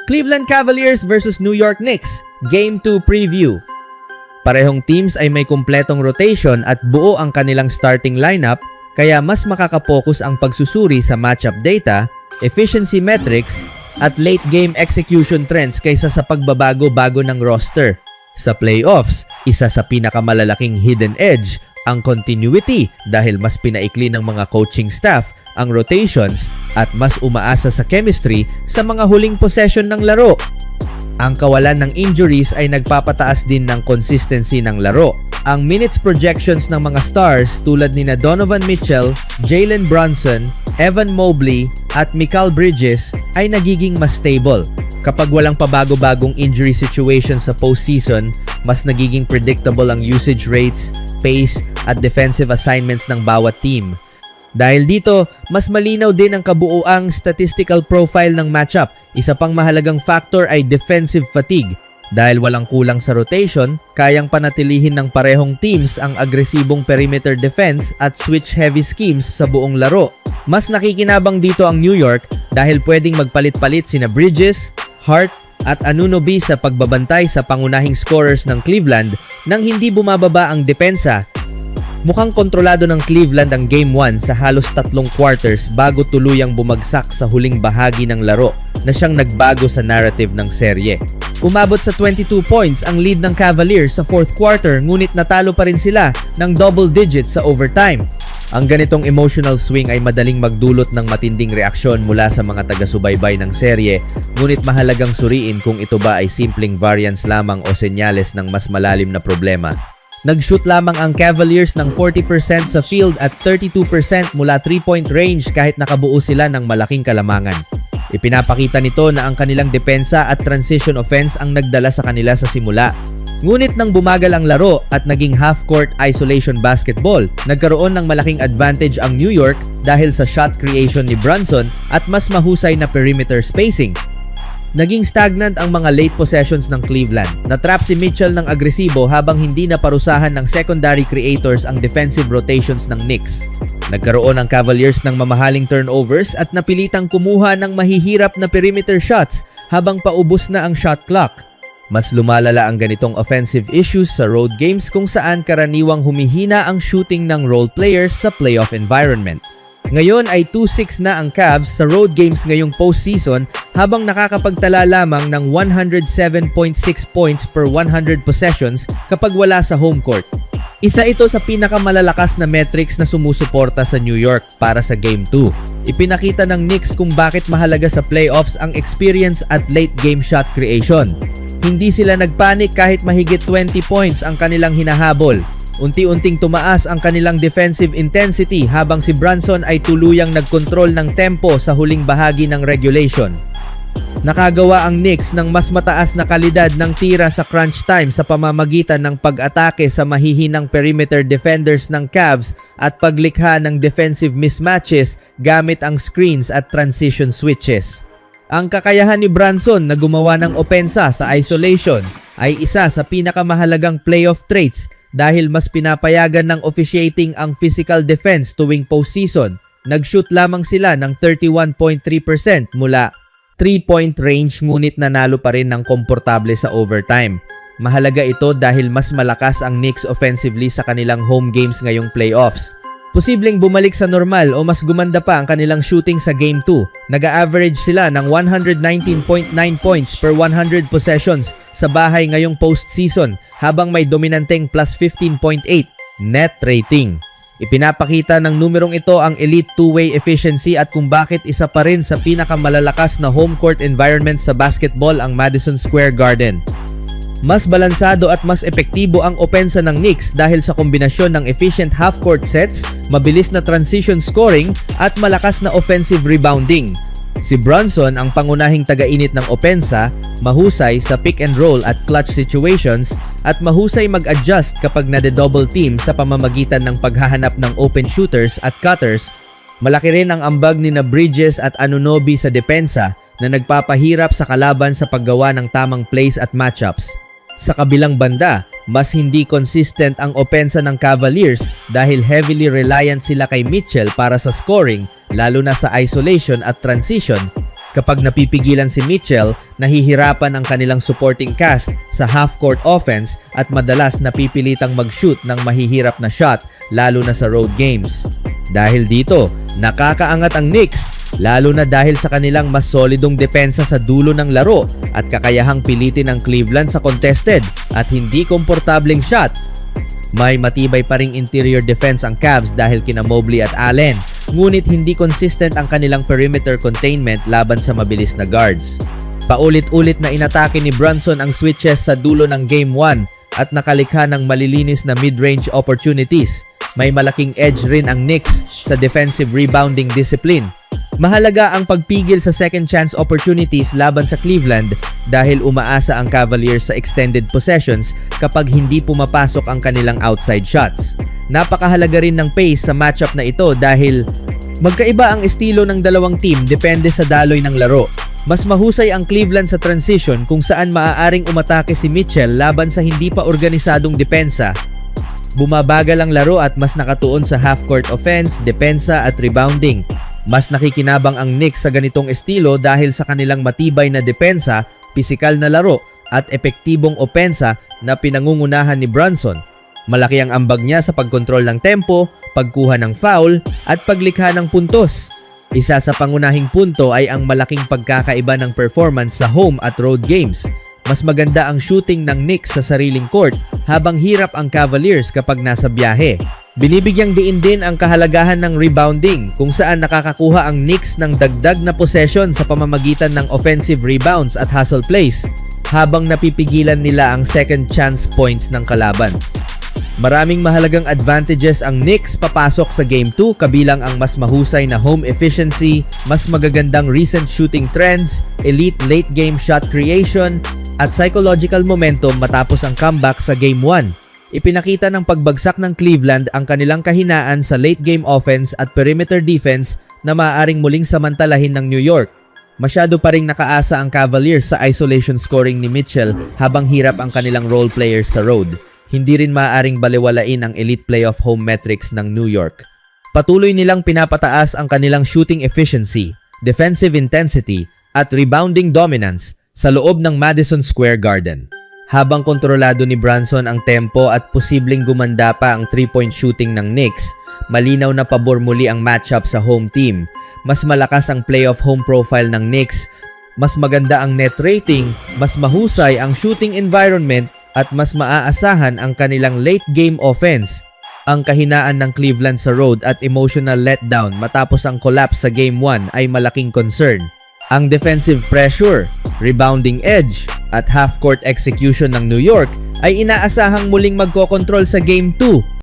Cleveland Cavaliers versus New York Knicks, Game 2 Preview. Parehong teams ay may kumpletong rotation at buo ang kanilang starting lineup, kaya mas makakapokus ang pagsusuri sa matchup data, efficiency metrics, at late game execution trends kaysa sa pagbabago-bago ng roster. Sa playoffs, isa sa pinakamalalaking hidden edge ang continuity dahil mas pinaikli ng mga coaching staff ang rotations at mas umaasa sa chemistry sa mga huling possession ng laro. Ang kawalan ng injuries ay nagpapataas din ng consistency ng laro. Ang minutes projections ng mga stars tulad nina Donovan Mitchell, Jalen Brunson, Evan Mobley at Mikal Bridges ay nagiging mas stable. Kapag walang pabago-bagong injury situation sa postseason, mas nagiging predictable ang usage rates, pace at defensive assignments ng bawat team. Dahil dito, mas malinaw din ang kabuuang statistical profile ng matchup. Isa pang mahalagang factor ay defensive fatigue. Dahil walang kulang sa rotation, kayang panatilihin ng parehong teams ang agresibong perimeter defense at switch-heavy schemes sa buong laro. Mas nakikinabang dito ang New York dahil pwedeng magpalit-palit sina Bridges, Hart at Anunoby sa pagbabantay sa pangunahing scorers ng Cleveland nang hindi bumababa ang depensa. Mukhang kontrolado ng Cleveland ang Game 1 sa halos 3 quarters bago tuluyang bumagsak sa huling bahagi ng laro na siyang nagbago sa narrative ng serye. Umabot sa 22 points ang lead ng Cavaliers sa 4th quarter ngunit natalo pa rin sila ng double digits sa overtime. Ang ganitong emotional swing ay madaling magdulot ng matinding reaksyon mula sa mga taga-subaybay ng serye, ngunit mahalagang suriin kung ito ba ay simpleng variance lamang o senyales ng mas malalim na problema. Nag-shoot lamang ang Cavaliers ng 40% sa field at 32% mula 3-point range kahit nakabuo sila ng malaking kalamangan. Ipinapakita nito na ang kanilang depensa at transition offense ang nagdala sa kanila sa simula. Ngunit nang bumagal ang laro at naging half-court isolation basketball, nagkaroon ng malaking advantage ang New York dahil sa shot creation ni Brunson at mas mahusay na perimeter spacing. Naging stagnant ang mga late possessions ng Cleveland. Natrap si Mitchell ng agresibo habang hindi naparusahan ng secondary creators ang defensive rotations ng Knicks. Nagkaroon ang Cavaliers ng mamahaling turnovers at napilitang kumuha ng mahihirap na perimeter shots habang paubos na ang shot clock. Mas lumalala ang ganitong offensive issues sa road games kung saan karaniwang humihina ang shooting ng role players sa playoff environment. Ngayon ay 2-6 na ang Cavs sa road games ngayong postseason habang nakakapagtala lamang ng 107.6 points per 100 possessions kapag wala sa home court. Isa ito sa pinakamalalakas na metrics na sumusuporta sa New York para sa Game 2. Ipinakita ng Knicks kung bakit mahalaga sa playoffs ang experience at late game shot creation. Hindi sila nagpanik kahit mahigit 20 points ang kanilang hinahabol. Unti-unting tumaas ang kanilang defensive intensity habang si Brunson ay tuluyang nagkontrol ng tempo sa huling bahagi ng regulation. Nakagawa ang Knicks ng mas mataas na kalidad ng tira sa crunch time sa pamamagitan ng pag-atake sa mahihinang perimeter defenders ng Cavs at paglikha ng defensive mismatches gamit ang screens at transition switches. Ang kakayahan ni Brunson na gumawa ng opensa sa isolation ay isa sa pinakamahalagang playoff traits dahil mas pinapayagan ng officiating ang physical defense tuwing postseason. Nag-shoot lamang sila ng 31.3% mula 3-point range ngunit nanalo pa rin ng komportable sa overtime. Mahalaga ito dahil mas malakas ang Knicks offensively sa kanilang home games ngayong playoffs. Posibleng bumalik sa normal o mas gumanda pa ang kanilang shooting sa Game 2. Nag-a-average sila ng 119.9 points per 100 possessions sa bahay ngayong postseason habang may dominanteng plus 15.8 net rating. Ipinapakita ng numerong ito ang elite two-way efficiency at kung bakit isa pa rin sa pinakamalalakas na home court environment sa basketball ang Madison Square Garden. Mas balansado at mas epektibo ang opensa ng Knicks dahil sa kombinasyon ng efficient half-court sets, mabilis na transition scoring at malakas na offensive rebounding. Si Brunson ang pangunahing taga-init ng opensa, mahusay sa pick and roll at clutch situations at mahusay mag-adjust kapag nade-double team sa pamamagitan ng paghahanap ng open shooters at cutters. Malaki rin ang ambag ni Bridges at Anunoby sa depensa na nagpapahirap sa kalaban sa paggawa ng tamang plays at matchups. Sa kabilang banda, mas hindi consistent ang opensa ng Cavaliers dahil heavily reliant sila kay Mitchell para sa scoring, lalo na sa isolation at transition. Kapag napipigilan si Mitchell, nahihirapan ang kanilang supporting cast sa half-court offense at madalas napipilitang mag-shoot ng mahihirap na shot lalo na sa road games. Dahil dito, nakakaangat ang Knicks lalo na dahil sa kanilang mas solidong depensa sa dulo ng laro at kakayahang pilitin ang Cleveland sa contested at hindi komportableng shot. May matibay pa ring interior defense ang Cavs dahil kina Mobley at Allen, ngunit hindi consistent ang kanilang perimeter containment laban sa mabilis na guards. Paulit-ulit na inatake ni Brunson ang switches sa dulo ng Game 1 at nakalikha ng malilinis na mid-range opportunities. May malaking edge rin ang Knicks sa defensive rebounding discipline. Mahalaga ang pagpigil sa second chance opportunities laban sa Cleveland dahil umaasa ang Cavaliers sa extended possessions kapag hindi pumapasok ang kanilang outside shots. Napakahalaga rin ng pace sa matchup na ito dahil magkaiba ang estilo ng dalawang team depende sa daloy ng laro. Mas mahusay ang Cleveland sa transition kung saan maaaring umatake si Mitchell laban sa hindi pa organisadong depensa. Bumabagal ang laro at mas nakatuon sa half-court offense, depensa at rebounding. Mas nakikinabang ang Knicks sa ganitong estilo dahil sa kanilang matibay na depensa, pisikal na laro at epektibong opensa na pinangungunahan ni Brunson. Malaki ang ambag niya sa pagkontrol ng tempo, pagkuha ng foul at paglikha ng puntos. Isa sa pangunahing punto ay ang malaking pagkakaiba ng performance sa home at road games. Mas maganda ang shooting ng Knicks sa sariling court habang hirap ang Cavaliers kapag nasa biyahe. Binibigyang diin din ang kahalagahan ng rebounding kung saan nakakakuha ang Knicks ng dagdag na possession sa pamamagitan ng offensive rebounds at hustle plays habang napipigilan nila ang second chance points ng kalaban. Maraming mahalagang advantages ang Knicks papasok sa Game 2 kabilang ang mas mahusay na home efficiency, mas magagandang recent shooting trends, elite late game shot creation, at psychological momentum matapos ang comeback sa Game 1. Ipinakita ng pagbagsak ng Cleveland ang kanilang kahinaan sa late game offense at perimeter defense na maaaring muling samantalahin ng New York. Masyado pa ring nakaasa ang Cavaliers sa isolation scoring ni Mitchell habang hirap ang kanilang role players sa road. Hindi rin maaaring balewalain ang elite playoff home metrics ng New York. Patuloy nilang pinapataas ang kanilang shooting efficiency, defensive intensity at rebounding dominance sa loob ng Madison Square Garden. Habang kontrolado ni Brunson ang tempo at posibleng gumanda pa ang 3-point shooting ng Knicks, malinaw na pabor muli ang matchup sa home team. Mas malakas ang playoff home profile ng Knicks, mas maganda ang net rating, mas mahusay ang shooting environment at mas maaasahan ang kanilang late game offense. Ang kahinaan ng Cleveland sa road at emotional letdown matapos ang collapse sa Game 1 ay malaking concern. Ang defensive pressure, rebounding edge, at half-court execution ng New York ay inaasahang muling magkokontrol sa Game 2.